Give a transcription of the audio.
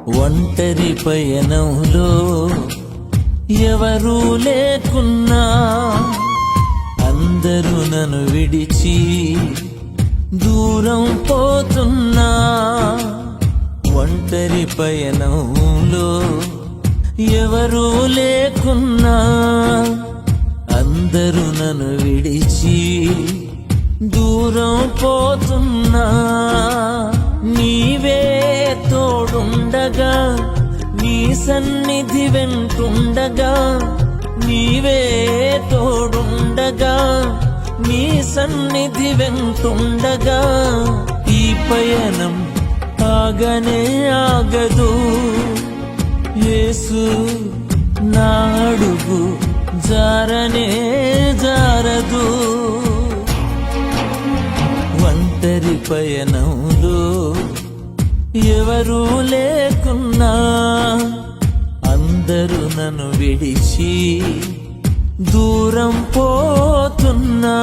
ఒంటరి పయనంలో ఎవరూ లేకున్నా, అందరూ నన్ను విడిచి దూరం పోతున్నా. ఒంటరి పయనంలో ఎవరూ లేకున్నా, అందరూ నన్ను విడిచి దూరం పోతున్నా. నీవే తోడుండగా, నీ సన్నిధి వెంటుండగా, నీవే తోడుండగా, నీ సన్నిధి వెంటుండగా, ఈ పయనం ఆగనే ఆగదు. యేసు నా అడుగు జారనే జారదు. ఒంటరి పయనంలో ఎవరూ లేకున్నా, అందరూ నన్ను విడిచి దూరం పోతున్నా.